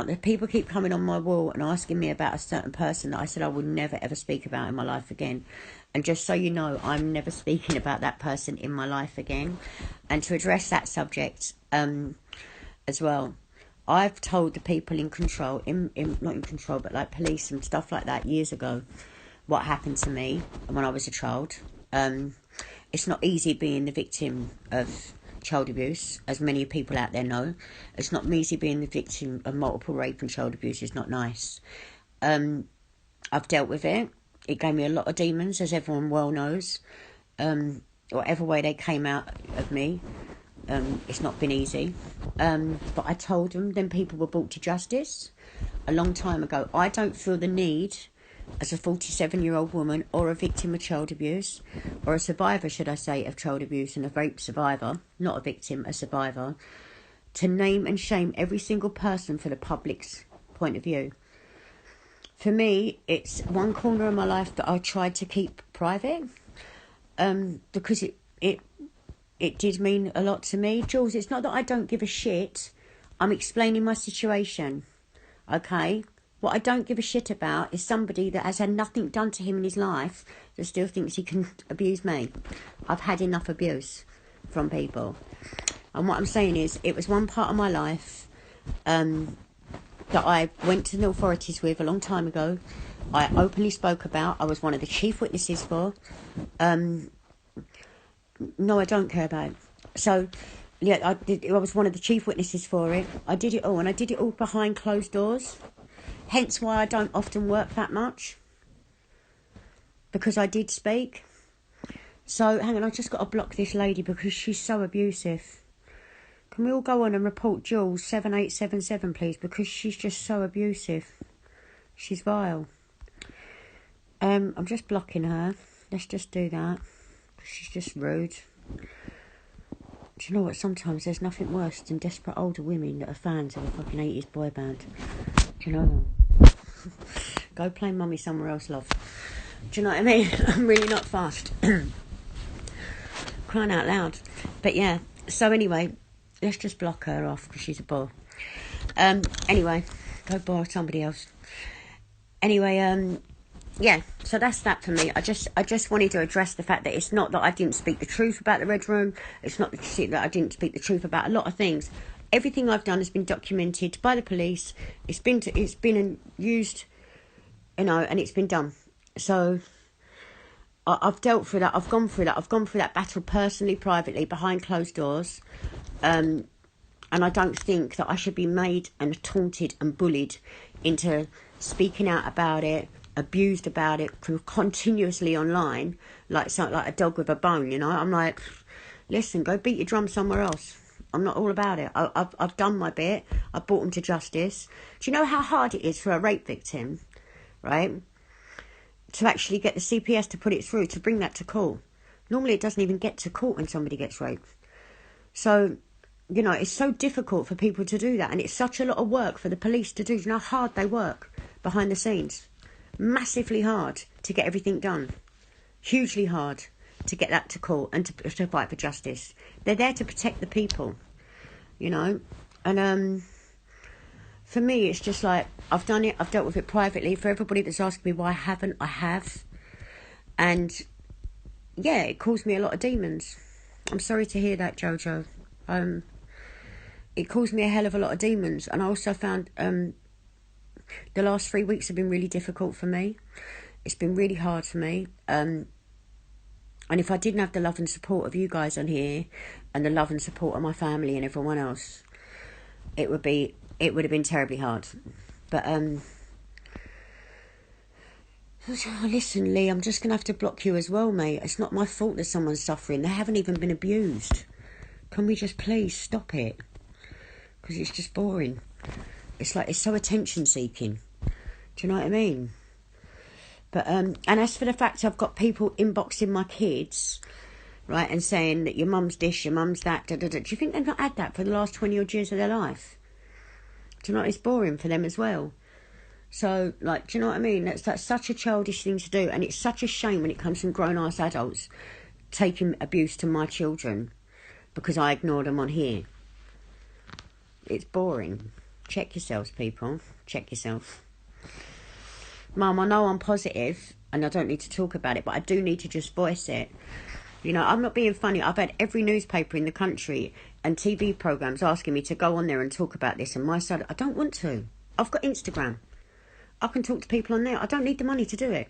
The people keep coming on my wall and asking me about a certain person that I said I would never ever speak about in my life again. And just so you know, I'm never speaking about that person in my life again. And to address that subject as well, I've told the people in control, not in control, but like police and stuff like that years ago, what happened to me when I was a child. It's not easy being the victim of child abuse, as many people out there know. It's not easy being the victim of multiple rape and child abuse. It's not nice. I've dealt with it. It gave me a lot of demons, as everyone well knows. Whatever way they came out of me, it's not been easy. But I told them, then people were brought to justice a long time ago. I don't feel the need, as a 47-year-old woman or a victim of child abuse, or a survivor, should I say, of child abuse and a rape survivor, not a victim, a survivor, to name and shame every single person for the public's point of view. For me, it's one corner of my life that I tried to keep private, because it did mean a lot to me. Jules, it's not that I don't give a shit. I'm explaining my situation, okay? What I don't give a shit about is somebody that has had nothing done to him in his life that still thinks he can abuse me. I've had enough abuse from people. And what I'm saying is, it was one part of my life that I went to the authorities with a long time ago. I openly spoke about. I was one of the chief witnesses for. No, I don't care about it. So, yeah, I was one of the chief witnesses for it. I did it all, and I did it all behind closed doors. Hence why I don't often work that much. Because I did speak. So, hang on, I've just got to block this lady because she's so abusive. Can we all go on and report Jules 7877, please? Because she's just so abusive. She's vile. I'm just blocking her. Let's just do that. She's just rude. Do you know what? Sometimes there's nothing worse than desperate older women that are fans of a fucking 80s boy band. Do you know that? Go play mummy somewhere else, love. Do you know what I mean? I'm really not fast. Crying out loud. But yeah, so anyway, let's just block her off because she's a bore. Anyway, go bore somebody else. Anyway, yeah, so that's that for me. I just wanted to address the fact that it's not that I didn't speak the truth about the Red Room. It's not that I didn't speak the truth about a lot of things. Everything I've done has been documented by the police. It's been used, you know, and it's been done. So I've dealt through that. I've gone through that. I've gone through that battle personally, privately, behind closed doors. And I don't think that I should be made and taunted and bullied into speaking out about it, abused about it continuously online, like a dog with a bone, you know. I'm like, listen, go beat your drum somewhere else. I'm not all about it. I've done my bit. I've brought them to justice. Do you know how hard it is for a rape victim, right, to actually get the CPS to put it through, to bring that to court? Normally it doesn't even get to court when somebody gets raped. So, you know, it's so difficult for people to do that, and it's such a lot of work for the police to do. Do you know how hard they work behind the scenes? Massively hard to get everything done. Hugely hard to get that to court and to fight for justice. They're there to protect the people, you know. And for me, it's just like, I've done it. I've dealt with it privately. For everybody that's asking me why I haven't, I have. And yeah, it caused me a lot of demons. I'm sorry to hear that, Jojo. It caused me a hell of a lot of demons. And I also found the last 3 weeks have been really difficult for me. It's been really hard for me. And if I didn't have the love and support of you guys on here, and the love and support of my family and everyone else, it would have been terribly hard. But listen, Lee, I'm just gonna have to block you as well, mate. It's not my fault that someone's suffering. They haven't even been abused. Can we just please stop it? Because it's just boring. It's like, it's so attention seeking. Do you know what I mean? But and as for the fact I've got people inboxing my kids, right, and saying that your mum's this, your mum's that, da, da, da. Do you think they've not had that for the last 20 odd years of their life? Do you know what? It's boring for them as well. So, like, do you know what I mean? That's such a childish thing to do, and it's such a shame when it comes from grown-ass adults taking abuse to my children because I ignored them on here. It's boring. Check yourselves, people. Check yourself. Mum, I know I'm positive and I don't need to talk about it, but I do need to just voice it. You know, I'm not being funny. I've had every newspaper in the country and TV programmes asking me to go on there and talk about this, and my side, I don't want to. I've got Instagram. I can talk to people on there. I don't need the money to do it.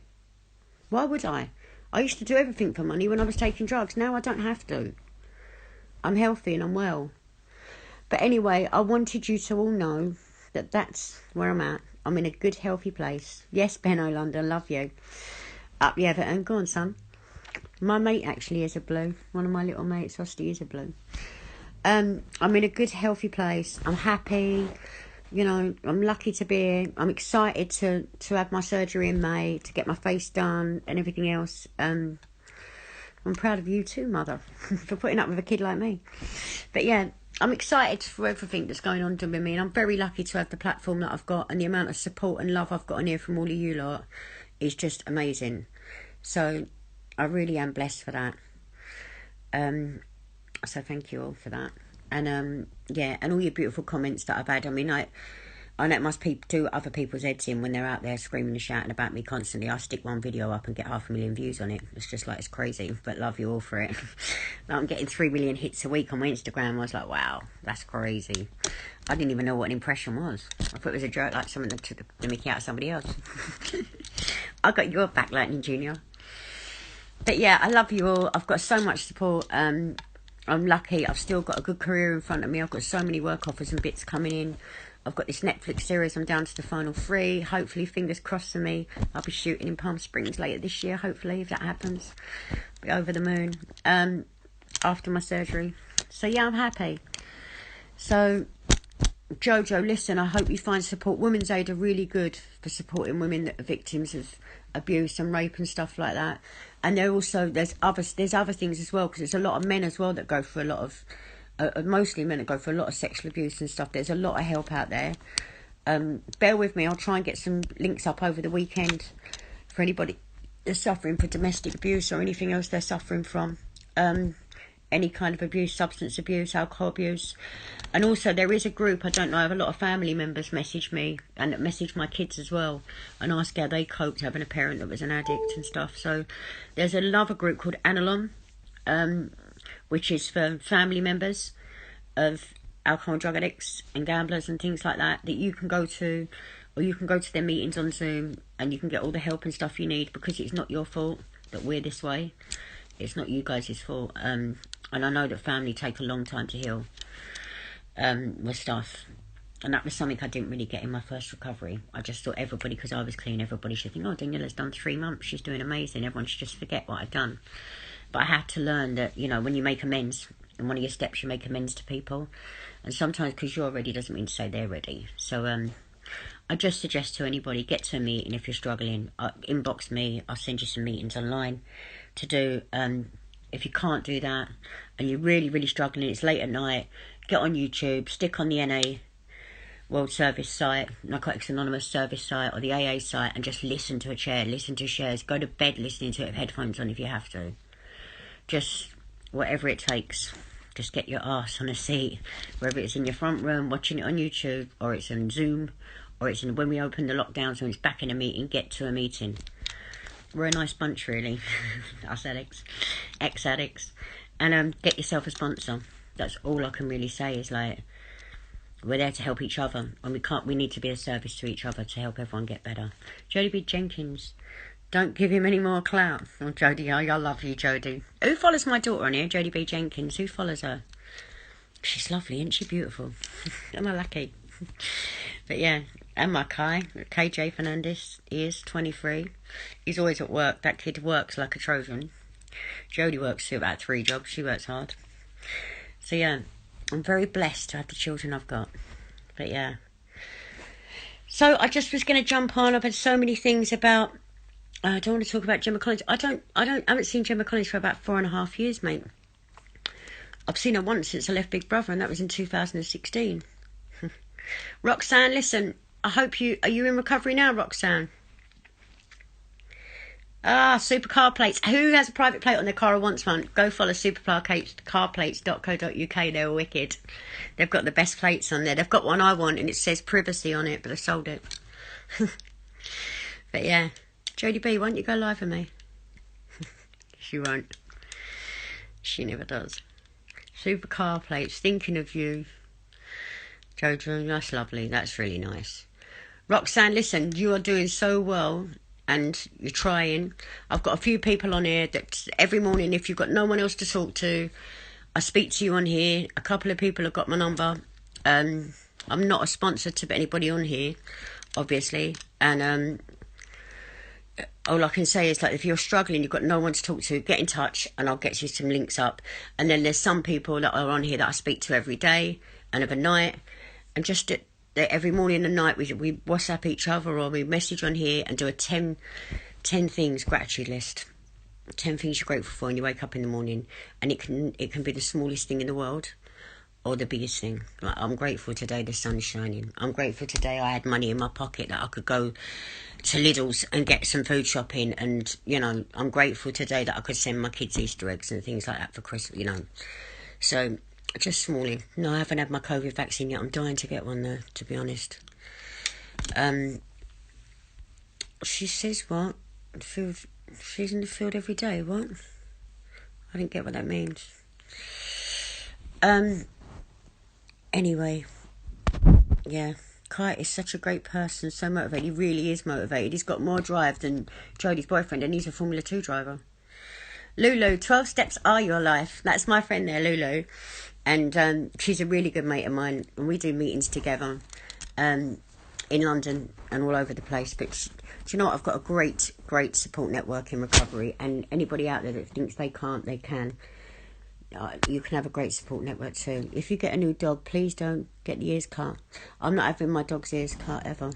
Why would I? I used to do everything for money when I was taking drugs. Now I don't have to. I'm healthy and I'm well. But anyway, I wanted you to all know that that's where I'm at. I'm in a good, healthy place. Yes, Benno London, love you. Up the Everton. Go on, son. My mate actually is a blue. One of my little mates, Rusty, is a blue. I'm in a good, healthy place. I'm happy. You know, I'm lucky to be here. I'm excited to have my surgery in May, to get my face done and everything else. I'm proud of you too, Mother, for putting up with a kid like me. But yeah, I'm excited for everything that's going on with me, and I'm very lucky to have the platform that I've got, and the amount of support and love I've got on here from all of you lot is just amazing. So I really am blessed for that. So thank you all for that. And yeah, and all your beautiful comments that I've had. I mean, I know it must do other people's heads in when they're out there screaming and shouting about me constantly. I stick one video up and get 500,000 views on it. It's just like, it's crazy, but love you all for it. I'm getting 3 million hits a week on my Instagram. I was like, wow, that's crazy. I didn't even know what an impression was. I thought it was a joke, like someone that took the mickey out of somebody else. I got your back, Lightning Junior. But yeah, I love you all. I've got so much support. I'm lucky. I've still got a good career in front of me. I've got so many work offers and bits coming in. I've got this Netflix series. I'm down to the final 3. Hopefully, fingers crossed for me. I'll be shooting in Palm Springs later this year, hopefully, if that happens. Be over the moon after my surgery. So yeah, I'm happy. So Jojo, listen, I hope you find support. Women's Aid are really good for supporting women that are victims of abuse and rape and stuff like that. And there also there's other things as well, because there's a lot of men as well that go for a lot of mostly men that go for a lot of sexual abuse and stuff. There's a lot of help out there. Bear with me, I'll try and get some links up over the weekend for anybody that's suffering for domestic abuse or anything else they're suffering from. Any kind of abuse, substance abuse, alcohol abuse. And also there is a group, I don't know, I have a lot of family members message me and message my kids as well and ask how they coped having a parent that was an addict and stuff. So there's another group called Analom, which is for family members of alcohol and drug addicts and gamblers and things like that you can go to, or you can go to their meetings on Zoom and you can get all the help and stuff you need, because it's not your fault that we're this way. It's not you guys' fault. And I know that family take a long time to heal with stuff. And that was something I didn't really get in my first recovery. I just thought everybody, because I was clean, everybody should think, oh, Daniella's done 3 months, she's doing amazing, everyone should just forget what I've done. But I had to learn that, you know, when you make amends, and one of your steps, you make amends to people. And sometimes because you're ready doesn't mean to say they're ready. So I just suggest to anybody, get to a meeting if you're struggling. Inbox me, I'll send you some meetings online to do. If you can't do that and you're really, really struggling, it's late at night, get on YouTube, stick on the NA World Service site, Narcotics Anonymous service site, or the AA site, and just listen to a chair, listen to shares, go to bed listening to it with headphones on if you have to. Just whatever it takes. Just get your ass on a seat, whether it's in your front room watching it on YouTube, or it's on Zoom, or it's in when we open the lockdowns when it's back in a meeting, get to a meeting. We're a nice bunch, really. Us addicts, ex-addicts. And get yourself a sponsor. That's all I can really say is, like, we're there to help each other. And we need to be a service to each other to help everyone get better. Jodie B. Jenkins. Don't give him any more clout. Oh, Jodie, I love you, Jodie. Who follows my daughter on here? Jodie B. Jenkins. Who follows her? She's lovely, isn't she? Beautiful. Am I lucky? But yeah. And my KJ Fernandez, he is 23. He's always at work. That kid works like a Trojan. Jodie works about 3 jobs. She works hard. So yeah, I'm very blessed to have the children I've got. But yeah. So I just was going to jump on. I've had so many things about... I don't want to talk about Gemma Collins. I haven't seen Gemma Collins for about 4.5 years, mate. I've seen her once since I left Big Brother, and that was in 2016. Roxanne, listen... I hope are you in recovery now, Roxanne? Supercar plates. Who has a private plate on their car or wants one? Go follow supercarplates.co.uk. They're wicked. They've got the best plates on there. They've got one I want and it says privacy on it, but I sold it. But yeah, Jodie B, why don't you go live with me? She won't. She never does. Supercar plates, thinking of you. Jojo, that's lovely. That's really nice. Roxanne, listen, you are doing so well. And you're trying. I've got a few people on here that every morning, if you've got no one else to talk to, I speak to you on here. A couple of people have got my number. I'm not a sponsor to anybody on here, obviously. And all I can say is, like, if you're struggling, you've got no one to talk to, get in touch and I'll get you some links up. And then there's some people that are on here that I speak to every day and every night. And just every morning and night we WhatsApp each other or we message on here and do a 10 things gratitude list. 10 things you're grateful for when you wake up in the morning, and it can be the smallest thing in the world or the biggest thing. Like, I'm grateful today the sun's shining. I'm grateful today I had money in my pocket that I could go to Lidl's and get some food shopping, and I'm grateful today that I could send my kids Easter eggs and things like that for Christmas, So just smalling. No, I haven't had my COVID vaccine yet. I'm dying to get one though, to be honest. She says what? She's in the field every day. What? I didn't get what that means. Anyway, yeah. Kite is such a great person, so motivated. He really is motivated. He's got more drive than Jodie's boyfriend, and he's a Formula 2 driver. Lulu, 12 steps are your life. That's my friend there, Lulu. And she's a really good mate of mine. And we do meetings together in London and all over the place. But do you know what? I've got a great, great support network in recovery. And anybody out there that thinks they can't, they can. You can have a great support network too. If you get a new dog, please don't get the ears cut. I'm not having my dog's ears cut ever.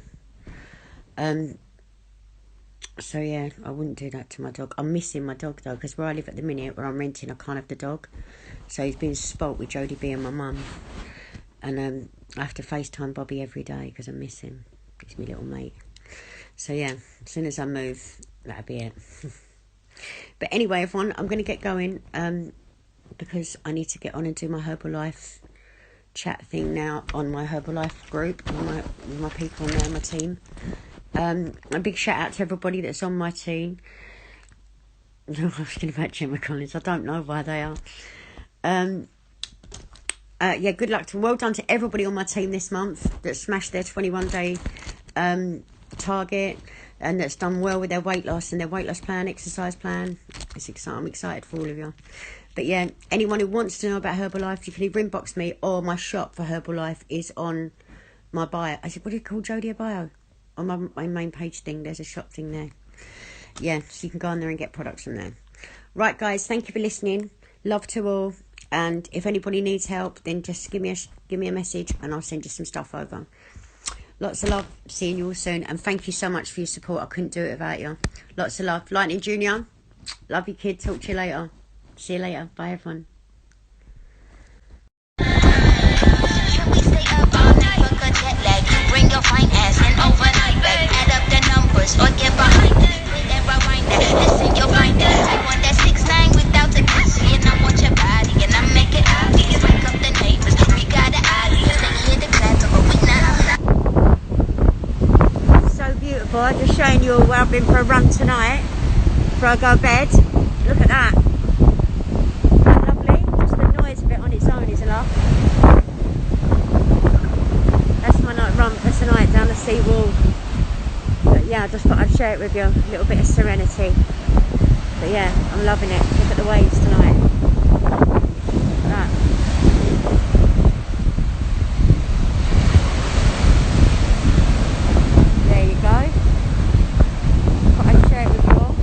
So yeah, I wouldn't do that to my dog. I'm missing my dog though, because where I live at the minute, where I'm renting, I can't have the dog. So he's been spoilt with Jodie B and my mum. And I have to FaceTime Bobby every day because I miss him. He's my little mate. So yeah, as soon as I move, that'll be it. But anyway, everyone, I'm going to get going because I need to get on and do my Herbalife chat thing now on my Herbalife group with my people on there, my team. A big shout out to everybody that's on my team. I was thinking about Gemma Collins. I don't know why they are. Yeah, good luck to, well done to everybody on my team this month that smashed their 21-day target and that's done well with their weight loss and their weight loss plan, exercise plan. It's exciting. I'm excited for all of you. But yeah, anyone who wants to know about Herbalife, you can either inbox me or my shop for Herbalife is on my bio. I said, what do you call Jodie a bio? On my main page thing, there's a shop thing there. Yeah, so you can go on there and get products from there. Right, guys, thank you for listening. Love to all. And if anybody needs help, then just give me a message and I'll send you some stuff over. Lots of love. Seeing you all soon. And thank you so much for your support. I couldn't do it without you. Lots of love. Lightning Junior. Love you, kid. Talk to you later. See you later. Bye, everyone. Bring your fine ass in overnight, babe. Add up the numbers or get behind it. And rewind that. Listen, you'll find it. I want that 6'9" without the pussy. And I want your body, and I make it obvious. Wake up the neighbors. We got an audience. They hear the clatter, but we not. So beautiful. I'm just showing you all where I've been for a run tonight before I go to bed. Look at that. Isn't that lovely? Just the noise of it on its own is a laugh. That's my night run for tonight down the sea wall. But yeah, I just thought I'd share it with you. A little bit of serenity. But yeah, I'm loving it. Look at the waves tonight. Look at that. There you go. Thought I'd share it with you all.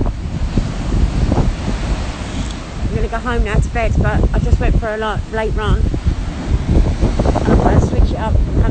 I'm going to go home now to bed, but I just went for a late run. I'm going to switch it up and